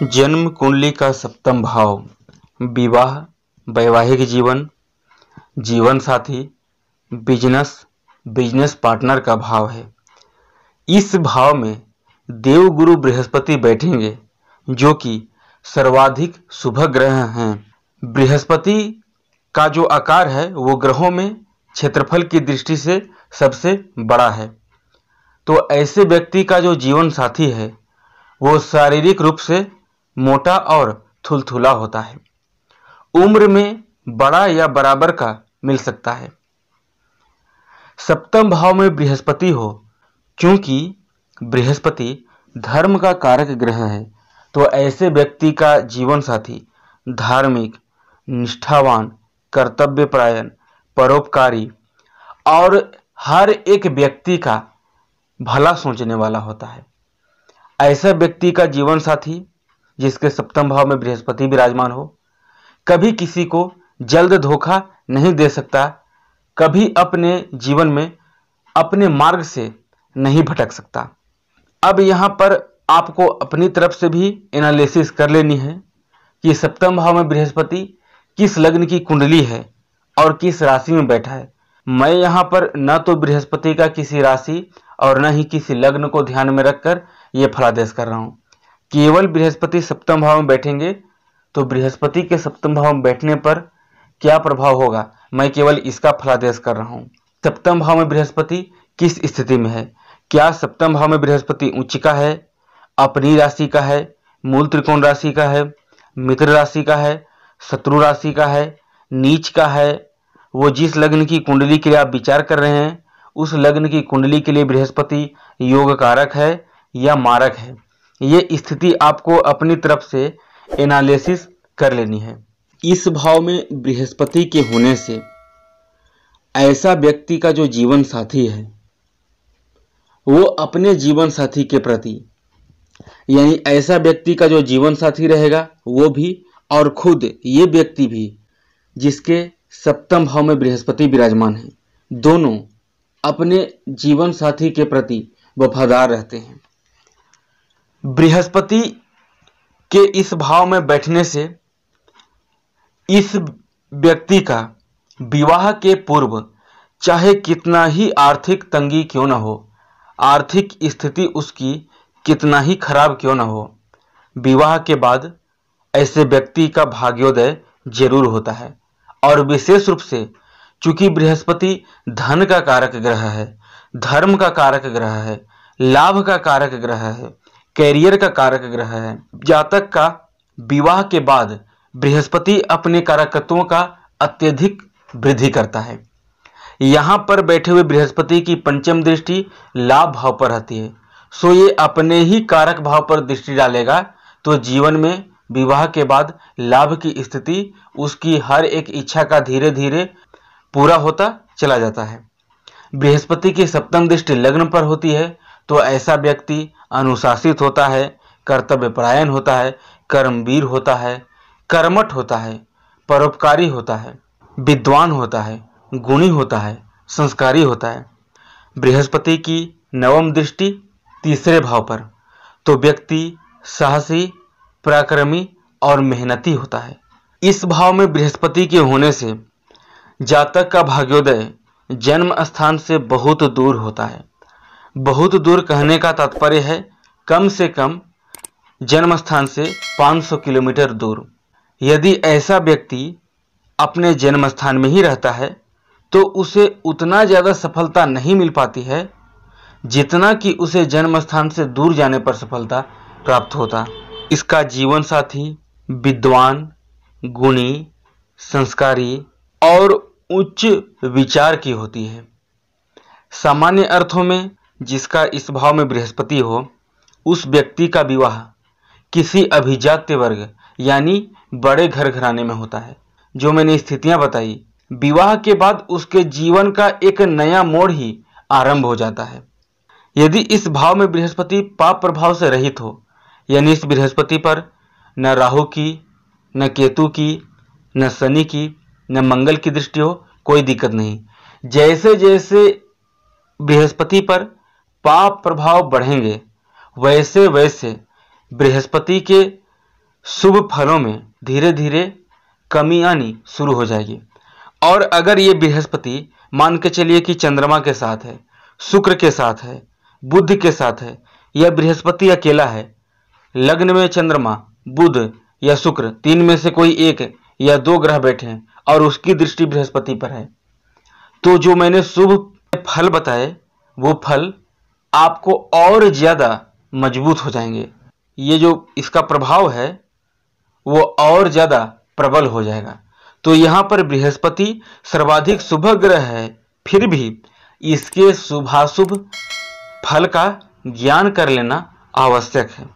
जन्म कुंडली का सप्तम भाव विवाह, वैवाहिक जीवन, जीवन साथी, बिजनेस पार्टनर का भाव है। इस भाव में देवगुरु बृहस्पति बैठेंगे जो कि सर्वाधिक शुभ ग्रह हैं। बृहस्पति का जो आकार है वो ग्रहों में क्षेत्रफल की दृष्टि से सबसे बड़ा है। तो ऐसे व्यक्ति का जो जीवन साथी है वो शारीरिक रूप से मोटा और थुलथुला होता है। उम्र में बड़ा या बराबर का मिल सकता है। सप्तम भाव में बृहस्पति हो, क्योंकि बृहस्पति धर्म का कारक ग्रह है, तो ऐसे व्यक्ति का जीवन साथी धार्मिक, निष्ठावान, कर्तव्यपरायण, परोपकारी और हर एक व्यक्ति का भला सोचने वाला होता है। ऐसा व्यक्ति का जीवन साथी जिसके सप्तम भाव में बृहस्पति विराजमान हो, कभी किसी को जल्द धोखा नहीं दे सकता, कभी अपने जीवन में अपने मार्ग से नहीं भटक सकता। अब यहाँ पर आपको अपनी तरफ से भी एनालिसिस कर लेनी है कि सप्तम भाव में बृहस्पति किस लग्न की कुंडली है और किस राशि में बैठा है। मैं यहाँ पर न तो बृहस्पति का किसी राशि और न ही किसी लग्न को ध्यान में रखकर ये फलादेश कर रहा हूँ। केवल बृहस्पति सप्तम भाव में बैठेंगे तो बृहस्पति के सप्तम भाव में बैठने पर क्या प्रभाव होगा, मैं केवल इसका फलादेश कर रहा हूँ। सप्तम भाव में बृहस्पति किस स्थिति में है, क्या सप्तम भाव में बृहस्पति उच्च का है, अपनी राशि का है, मूल त्रिकोण राशि का है, मित्र राशि का है, शत्रु राशि का है, नीच का है। वो जिस लग्न की कुंडली के लिए आप विचार कर रहे हैं उस लग्न की कुंडली के लिए बृहस्पति योग कारक है या मारक है, ये स्थिति आपको अपनी तरफ से एनालिसिस कर लेनी है। इस भाव में बृहस्पति के होने से ऐसा व्यक्ति का जो जीवन साथी है वो अपने जीवन साथी के प्रति, यानी ऐसा व्यक्ति का जो जीवन साथी रहेगा वो भी और खुद ये व्यक्ति भी जिसके सप्तम भाव में बृहस्पति विराजमान है, दोनों अपने जीवन साथी के प्रति वफादार रहते हैं। बृहस्पति के इस भाव में बैठने से इस व्यक्ति का विवाह के पूर्व चाहे कितना ही आर्थिक तंगी क्यों न हो, आर्थिक स्थिति उसकी कितना ही खराब क्यों न हो, विवाह के बाद ऐसे व्यक्ति का भाग्योदय जरूर होता है। और विशेष रूप से चूंकि बृहस्पति धन का कारक ग्रह है, धर्म का कारक ग्रह है, लाभ का कारक ग्रह है, कैरियर का कारक ग्रह है, जातक का विवाह के बाद बृहस्पति अपने कारकत्वों का अत्यधिक वृद्धि करता है। यहाँ पर बैठे हुए बृहस्पति की पंचम दृष्टि लाभ भाव पर रहती है, सो ये अपने ही कारक भाव पर दृष्टि डालेगा तो जीवन में विवाह के बाद लाभ की स्थिति उसकी हर एक इच्छा का धीरे धीरे पूरा होता चला जाता है। बृहस्पति की सप्तम दृष्टि लग्न पर होती है तो ऐसा व्यक्ति अनुशासित होता है, कर्तव्यपरायण होता है, कर्मवीर होता है, कर्मठ होता है, परोपकारी होता है, विद्वान होता है, गुणी होता है, संस्कारी होता है। बृहस्पति की नवम दृष्टि तीसरे भाव पर तो व्यक्ति साहसी, पराक्रमी और मेहनती होता है। इस भाव में बृहस्पति के होने से जातक का भाग्योदय जन्म स्थान से बहुत दूर होता है। बहुत दूर कहने का तात्पर्य है कम से कम जन्म स्थान से 500 किलोमीटर दूर। यदि ऐसा व्यक्ति अपने जन्म स्थान में ही रहता है तो उसे उतना ज़्यादा सफलता नहीं मिल पाती है जितना कि उसे जन्म स्थान से दूर जाने पर सफलता प्राप्त होता। इसका जीवन साथी विद्वान, गुणी, संस्कारी और उच्च विचार की होती है। सामान्य अर्थों में जिसका इस भाव में बृहस्पति हो उस व्यक्ति का विवाह किसी अभिजात्य वर्ग यानी बड़े घर घराने में होता है। जो मैंने स्थितियां बताई, विवाह के बाद उसके जीवन का एक नया मोड़ ही आरंभ हो जाता है। यदि इस भाव में बृहस्पति पाप प्रभाव से रहित हो, यानी इस बृहस्पति पर न राहु की, न केतु की, न शनि की, न मंगल की दृष्टि हो, कोई दिक्कत नहीं। जैसे जैसे बृहस्पति पर पाप प्रभाव बढ़ेंगे वैसे वैसे बृहस्पति के शुभ फलों में धीरे धीरे कमी आनी शुरू हो जाएगी। और अगर ये बृहस्पति मान के चलिए कि चंद्रमा के साथ है, शुक्र के साथ है, बुध के साथ है, या बृहस्पति अकेला है, लग्न में चंद्रमा, बुध या शुक्र, तीन में से कोई एक या दो ग्रह बैठे हैं और उसकी दृष्टि बृहस्पति पर है, तो जो मैंने शुभ फल बताए वो फल आपको और ज्यादा मजबूत हो जाएंगे। ये जो इसका प्रभाव है वो और ज्यादा प्रबल हो जाएगा। तो यहाँ पर बृहस्पति सर्वाधिक शुभ ग्रह है, फिर भी इसके शुभाशुभ फल का ज्ञान कर लेना आवश्यक है।